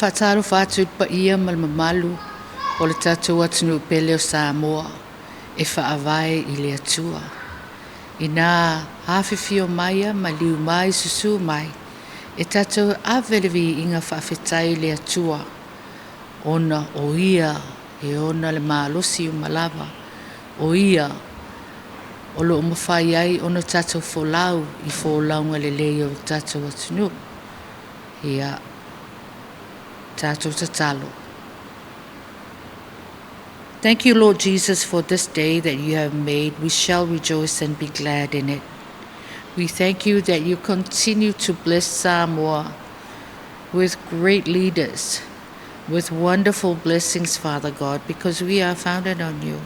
whaataro whātu pa ia malmamalu o le tātou atunu pele o Samoa e whaawai I le atua. I nā hawhiwhi o maia ma liu mai susu mai e tātou awelevi inga whaawhetai le atua. Ona o ia e ona le mālosi o malawa. O ia o lo mawhai ai ona tātou wholau I wholaunga le leo tātou atunu. Ia tātou tatalo. Thank you, Lord Jesus, for this day that you have made. We shall rejoice and be glad in it. We thank you that you continue to bless Samoa with great leaders, with wonderful blessings, Father God, because we are founded on you.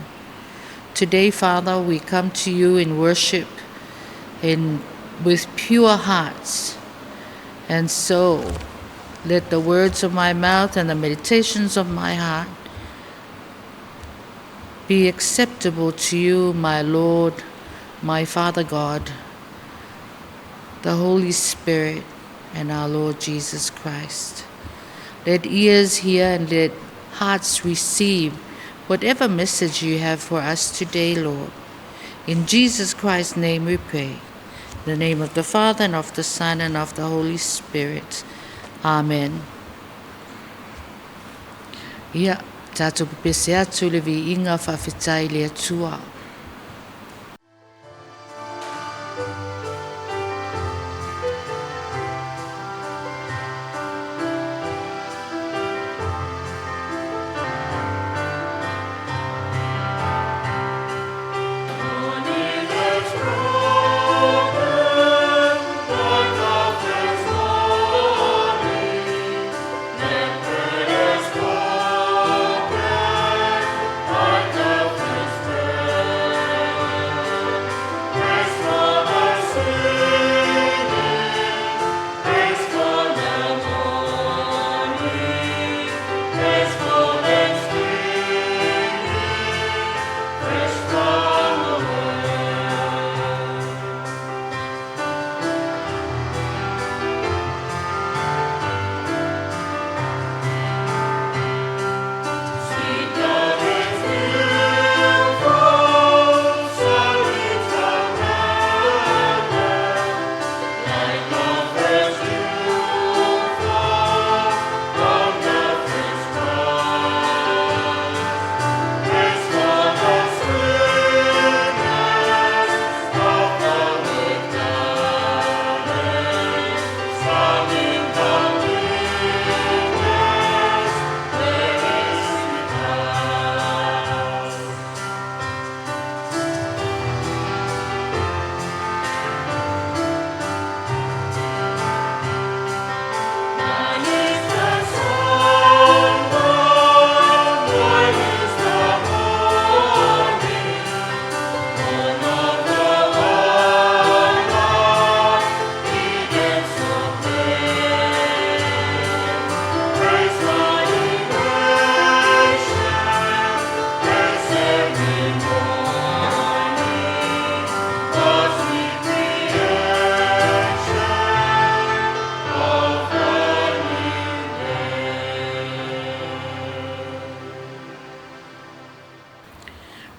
Today, Father, we come to you in worship and with pure hearts. And so, let the words of my mouth and the meditations of my heart be acceptable to you, my Lord, my Father God, the Holy Spirit, and our Lord Jesus Christ. Let ears hear and let hearts receive whatever message you have for us today, Lord. In Jesus Christ's name we pray. In the name of the Father, and of the Son, and of the Holy Spirit. Amen. Ia, tātou pepese atu le vi inga whawhetai le atua.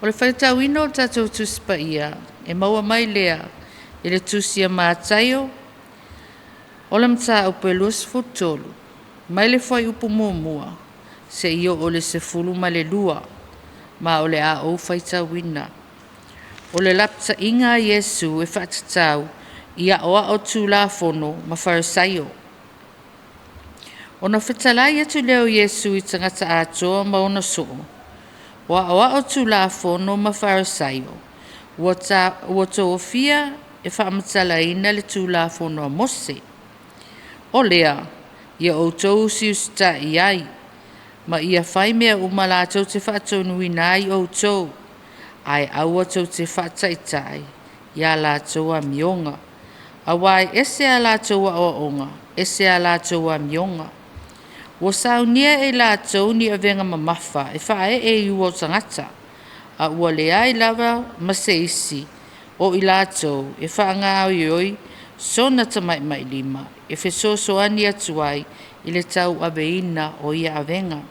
O le whaitauina o tātou tuspa ia, e maua mai lea, e le tusia mātaio, o le mta upo e luas fotolu, mai le whai upo mua, se io o le sefulu ma le lua, ma o le a o whaitauina. O le lapta inga Yesu e whaatatau, ia oa o tū la fono ma wharisaio. O na whetalai atu leo Yesu I tangata atoa ma ona soo, Wa o tu la fono ma farisaio. Wa to ofia e whaamatala ina le tu la fono a mose. O lea, ia o tau siusta iai. Ma ia whai mea umala tau te whaatonu inai o tau. Ai aua tau te whaataitai. Ia la tau a mionga. Awai ese a la tau a onga. Ese a la tau a mionga. Wa saunia e la tau ni a venga mamafa, e whae e ua tangata. A ua lea I lava maseisi, o I la tau, e wha ngā oi, sona tamai mai lima, e whesoso ani atuai, I le tau aveina o ia avenga.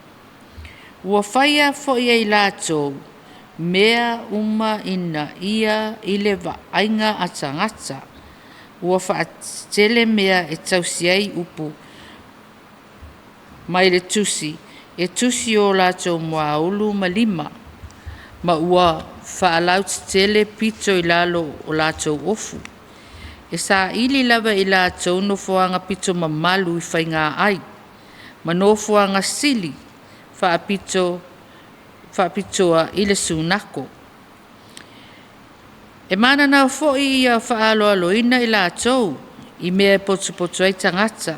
Ua whaia fo ia I lātou, mea uma ina ia I le vaainga a tangata. Ua whaatele mea e tausiai upu. Mai le tusi, e tusi o lātou mua ulu ma lima. Ma ua whaalau tele pito I lalo o lātou ofu. E sa ili lava I lātou no fuanga pito mamalu I whainga ai. Ma no fuanga sili, whaapitoa I le sunako. E mana nao fo'i ia whaaloaloina I lātou, I mea potu ai tangata.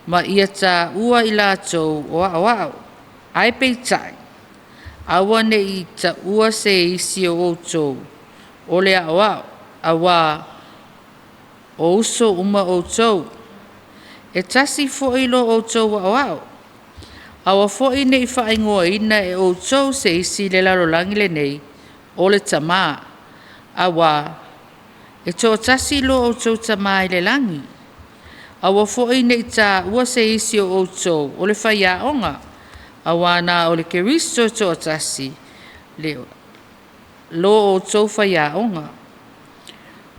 Ma ia tā ua I lātou o ao, ai peitai. Awa ne I ta ua se isi o outou, o le ao, awa o uso uma outou. E tasi fo'i lo outou ao. Awa fo'i ne I whaingoa ina e outou se isi le larolangi le nei, o le tamaa. Awa, e tō tasi lo outou tamaa I le langi. Awa fo'i ne I tā ua se isi o outou, o le whaiaonga. Awa na o le keristo tō tasi, le lo outou whaiaonga.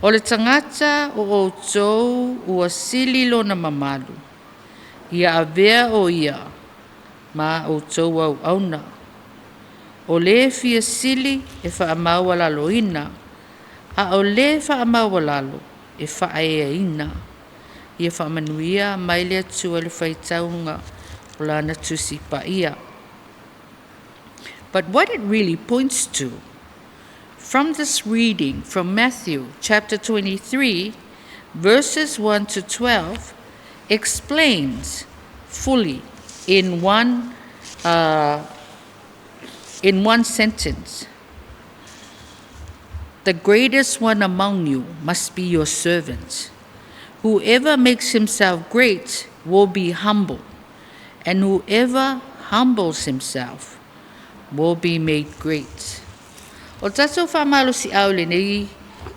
O le tangata o outou ua sili lo na mamalu. Ia avea o ia, ma outou au auna. O le fia sili e whaamau alalo ina. A o le whaamau alalo e whaea ina. Ia whaamanuia mai le atua le whaitaunga o lana tusi pa ia. But what it really points to, from this reading from Matthew chapter 23, verses 1 to 12, explains fully in one sentence. The greatest one among you must be your servant. Whoever makes himself great will be humble, and whoever humbles himself will be made great. O tatou whamalo si au le nei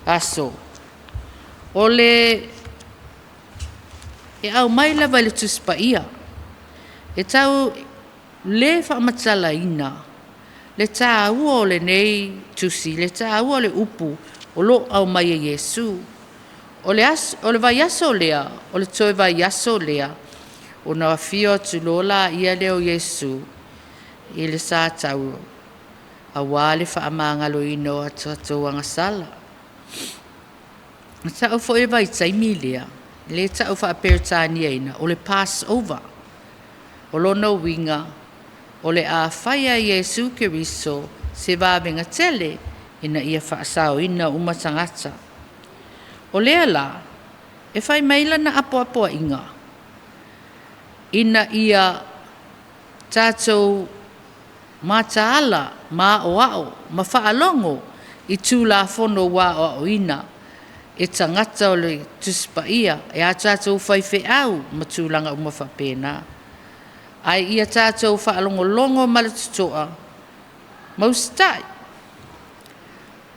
aso. O le e au mai lava le tuspa ia. E tau le whaamatala ina. Le tā ua o le nei tusi, le tā ua o le upu, o lo au mai e Yesu. O le vai aso lea, o le toi vai aso lea, o na wafio atu lola ia leo Yesu, I le sā tau, a wale whaamangalo ino atu atu wangasala. Tau fo e vai taimi lea, le tau whaaperitania ina, o le Passover, o lona winga, o le a whaia Yesu Keriso, se vāwenga tele, ina ia whaasao ina umatangata. O lea la, e whai maila na apo inga. Ina ia tātou mātaala, mā o ao, ma whaalongo, I tū la whono wā o ina, e tangata o le tuspa ia, e a tātou whai au, ma tūlanga umawhapena. Ai ia tātou whaalongo longo malatutoa, maustai.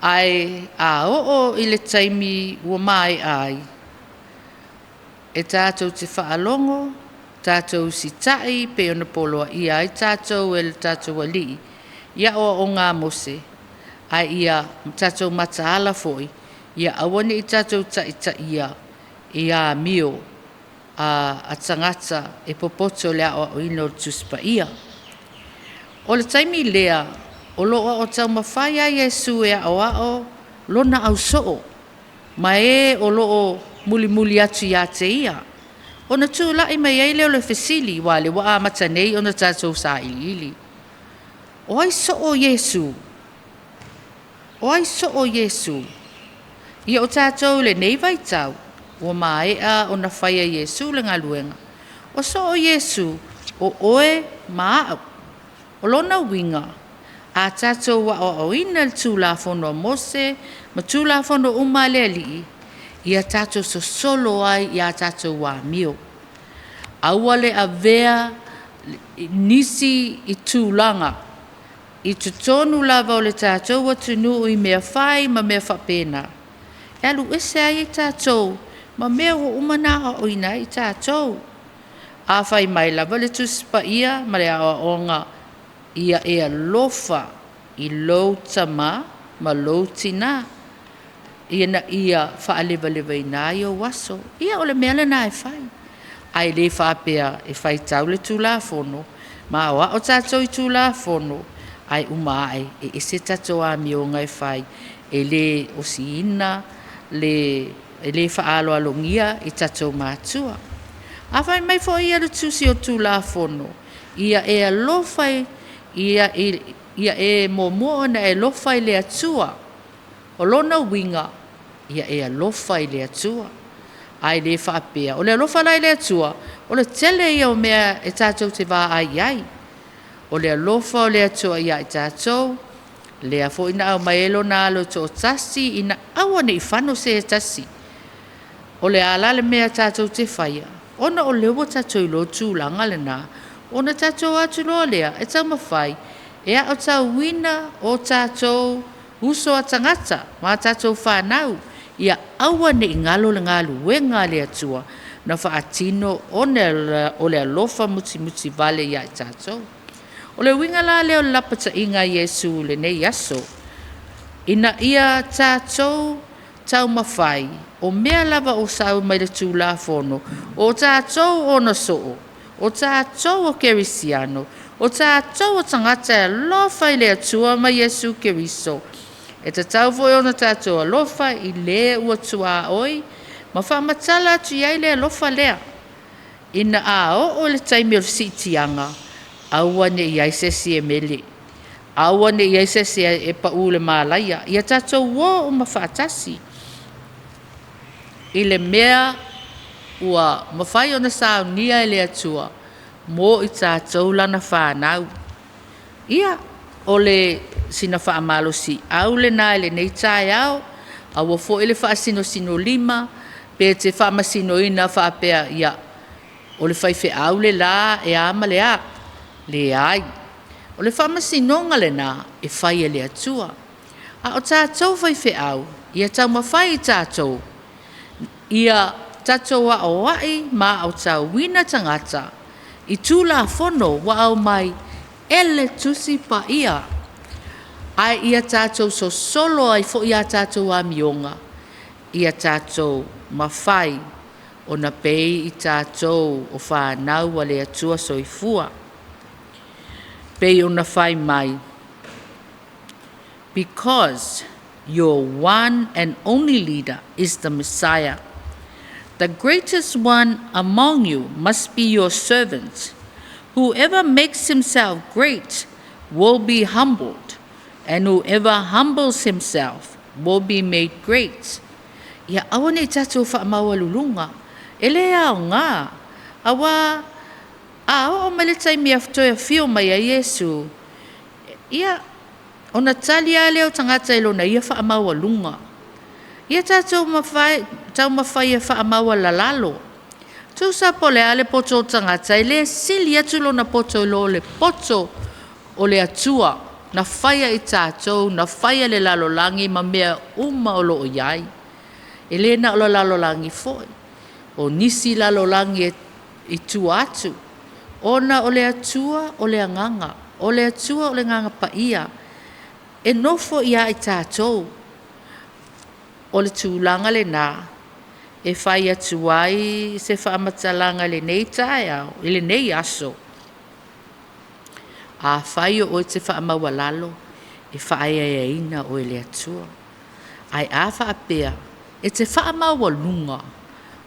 Ai a o I le taimi ua mai ai. E tātou te whaalongo, tātou si tai pe ona poloa ia ai tātou e le tātou ali. Ia o ngā mose. Ai ia tātou mataala foi. Ia awane I tātou ta ia. Ia mio a tangata e popoto lea o ino tuspa ia. O le taimi lea, o loa o tau mawhaia Yesu e ao lona au soo. Ma e o loo muli atu ia te ia. O na tū lai mai ei leo le fesili, wale wa a matanei o na tātou sa ili. O ai soo Yesu. O ai soo Yesu. Ia o tātou le nei vai tau. O maea o na whaia Yesu le ngaluenga. O soo Yesu o oe maau. O lona winga. A tātou wa o ina le tūlafono Mose, ma tūlafono umale ali. Ia tātou so solo ai ia tātou wa mio. Awale a vea nisi I tūlanga. I tutonu lava o le tātou wa tunu I mea whai ma mea whapena. E alu ese ai tātou, ma mea o umana o ina I tātou. A whai mai lava le tusi pa ia, ma le awa onga ia e alofa i lou tama ma lou tina. Ia na ia whaaleva ina i o waso. Ia o le mea le na e whai. Ai le whapea e whai tau le tūla fono. Ma awa o tātou i tūla fono. Ai umai e se tātou a mionga e whai. E le o si ina, e le whaalo alongia i tātou mātua. A whai mai fo ia le tūsi o tūla fono. Ia e alofai, ia e momoa na e lofai le atua. O lona winga, ia e alofa i le atua. Ai le whaapea. O le alofa lai le atua, o le tele ia o mea e tātou te wā ai. O le alofa o le atua ia e tātou, le a fo ina au maelo na alo to tasi, ina awane i whano se e tasi. O le ala le mea tātou te whaia. Ona o lewa tātou i lo tūlanga le nā. Ona tātou atu loa lea, e tau mawhai. E a o tau wina o tātou uso a tangata, ma tātou whanau, ia awane i ngalo le ngalu wenga le atua, na whaatino o le alofa muti vale ia i tātou. O le winga la leo lapata inga Yesu le nei aso, ina ia tātou tau mawhai, o mea lava o sau mai le tūla fono, o tātou o na soo, o tātou o kerisiano, o tātou o tangata e lofa i le atua ma Yesu keriso. E te tau foi ona tātou alofa i le ua tua oi, ma whamatala atu iai le alofa lea. Ina a o le taimi o sitianga, awane iai sesi e mele, awane iai sesi e pa ule malaya, ia tātou o ma whaatasi. I le mea ua mawhai ona saunia e le atua, mo i tātou lana whanau. Ia, o le sina whaamalo si au le nā le nei tai au, a wafo ele whaasino lima, pe te whaamasino ina whaapea ia, o le whaife au le la e ama le a, le ai. O le whaamasino nga le nā e whai e le atua. A o tātou whaife au, ia tau mawhai i tātou, ia tātou wa o wai ma au tau wina tangata, i tūla fono wa au mai, ele tusi pa ia. Ai ia tātou so solo ai fo ia tātou a mionga. Ia tātou mawhai o na pei i tātou o whanau a le atua soifua. Pei o na whai mai. Because your one and only leader is the Messiah. The greatest one among you must be your servant. Whoever makes himself great will be humbled, and whoever humbles himself will be made great. Ia awane tātou whaamaua lulunga, ele au ngā, awa, o maletai mi aftoia fio mai a Yesu. Ia, ona tali a leo tangata ilona ia whaamaua lunga. Ia tātou mawhai e whaamaua lalalo. Tau sa po le ale poto tangata ile sili atu lo na poto lo le poto o le atua na whaia i tātou, na whaia le lalolangi ma mea uma o lo o iai. Ele na o lo lalolangi foi. O nisi lalolangi i tu atu. Ona o le atua o le anganga. O le atua o le nganga pa ia. E nofo ia i tātou. O le tūlanga le nā. E whai atu ai se whaamatalanga le nei tae au. Le nei aso. A whai o te whaamaua lalo. E whai ai ina o le atua. Ai a whaapea. E te whaamaua lunga.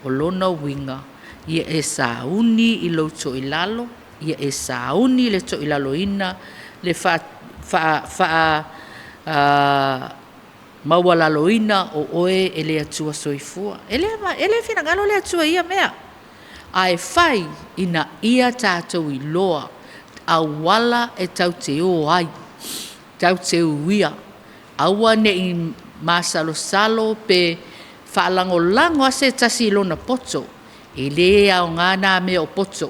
O lona winga. Ia e sauni i lauto i lalo. Ia e sauni le to i lalo ina. Le maua lalo ina o oe e le atua soifua. Ele fina ngalo le atua ia mea. Ai whai ina ia tātou i loa. A wala e tau te o ai. Tau te uia. Aua ne i masalo salo pe whaalango lango ase tasi lona poto. E le au ngana me o poto.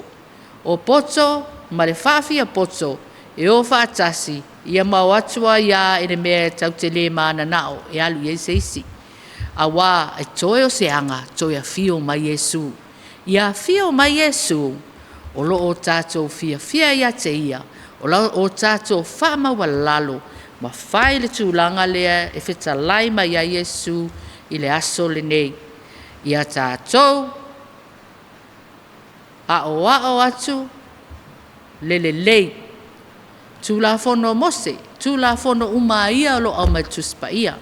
O poto, ma le whaafia poto. E o whaatasi. Ia mau atua ia ene mea tau te le maana nao. E alu ye seisi. Awa e toe o se anga. Toe a fio mai Yesu. Ia fio mai Yesu. o lo o tātou fia ia te ia, o tātou whaamawa lalo, ma whai le tūlanga lea e whita laima ia Yesu i le aso le nei. Ia tātou, a o atu, le lei, tūlafono mose, tūlafono uma ia lo au mai tuspa ia.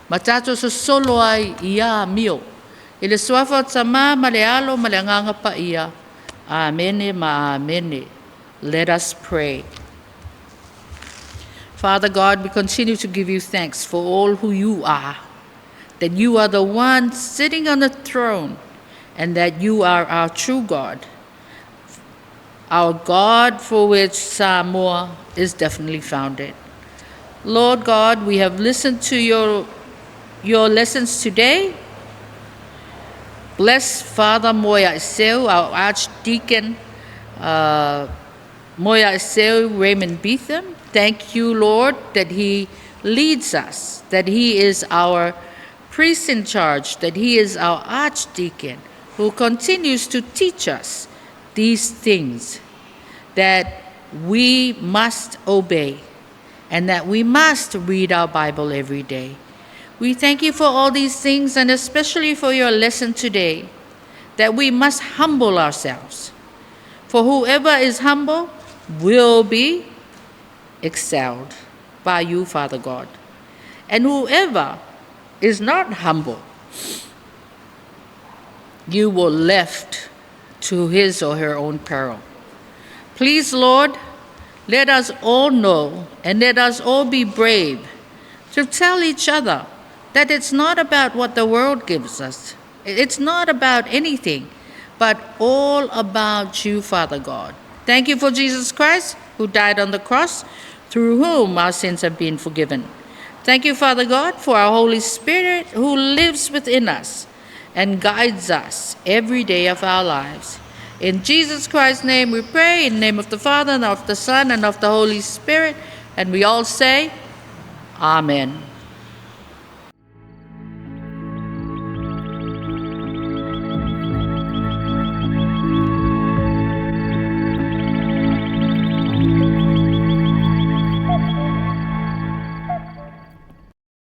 Ma tātou so solo ai ia mio. I le suafa o tamā ma le alo ma le anganga pa ia. Amene ma amene. Let us pray. Father God, we continue to give you thanks for all who you are. That you are the one sitting on the throne and that you are our true God. Our God for which Samoa is definitely founded. Lord God, we have listened to your lessons today. Bless Father Moya Iseu, our Archdeacon Moya Iseu Raymond Beetham. Thank you, Lord, that he leads us, that he is our priest in charge, that he is our Archdeacon who continues to teach us these things that we must obey and that we must read our Bible every day. We thank you for all these things and especially for your lesson today, that we must humble ourselves. For whoever is humble will be excelled by you, Father God. And whoever is not humble, you will left to his or her own peril. Please, Lord, let us all know and let us all be brave to tell each other that it's not about what the world gives us. It's not about anything, but all about you, Father God. Thank you for Jesus Christ, who died on the cross, through whom our sins have been forgiven. Thank you, Father God, for our Holy Spirit, who lives within us and guides us every day of our lives. In Jesus Christ's name we pray, in the name of the Father, and of the Son, and of the Holy Spirit, and we all say, Amen.